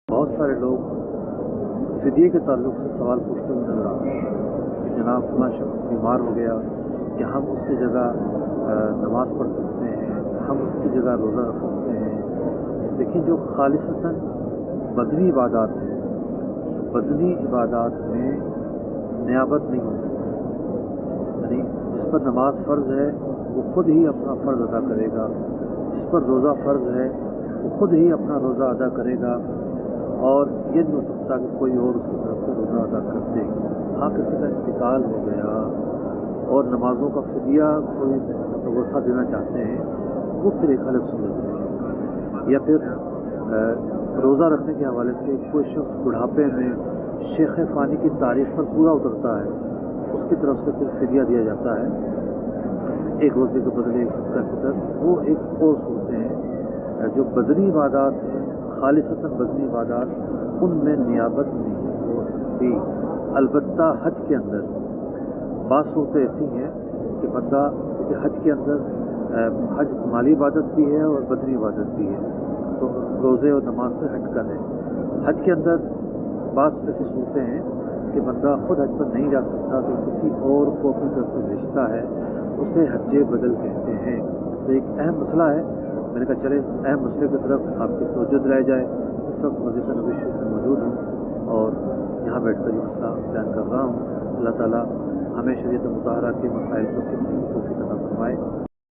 बहुत सारे लोग फ़िदिये के ताल्लुक़ से सवाल पूछते हुए नज़र आते हैं कि जनाब फ़लाँ शख्स बीमार हो गया, क्या हम उसकी जगह नमाज़ पढ़ सकते हैं, हम उसकी जगह रोज़ा रख सकते हैं। लेकिन जो ख़ालिसतन बदनी इबादत हैं, तो बदनी इबादत में नियाबत नहीं हो सकती। यानी जिस पर नमाज फ़र्ज़ है वो ख़ुद ही अपना फ़र्ज़ अदा करेगा, जिस पर रोज़ा फ़र्ज़ है वो ख़ुद ही अपना रोज़ा अदा करेगा, और ये नहीं हो सकता कि कोई और उसकी तरफ से रोज़ा अदा कर दे। हाँ, किसी का इंतकाल हो गया और नमाज़ों का फ़िदिया कोई वसा देना चाहते हैं, वो फिर एक अलग सूरत है। या फिर रोज़ा रखने के हवाले से कोई शख्स बुढ़ापे में शेख फ़ानी की तारीख़ पर पूरा उतरता है, उसकी तरफ से फिर फ़िदिया दिया जाता है, एक रोज़े के बदले एक सदका फ़ितर। वो एक और सूरतें हैं। जो बदनी इबादत हैं, ख़ालिसतन बदनी इबादत, उनमें नियाबत नहीं हो सकती। अलबत्ता हज के अंदर बात सूरतें ऐसी हैं कि बंदा, क्योंकि हज के अंदर हज माली इबादत भी है और बदनी इबादत भी है, तो रोज़े और नमाज से हट कर है। हज के अंदर बात ऐसी सूरतें हैं कि बंदा ख़ुद हज पर नहीं जा सकता तो किसी और को अपनी तरफ से भेजता है, उसे हज बदल कहते हैं। तो एक अहम मसला है। मैंने कहा चले इस अहम मसले की तरफ आपकी तवज्जो दिलाई जाए। इस वक्त मस्जिद नबी शरीफ में मौजूद हूँ और यहाँ बैठकर ये मसला बयान कर रहा हूँ। अल्लाह ताला हमें शरीयत मुताहरा के मसाइल को सीखने की तौफीक अता फरमाए।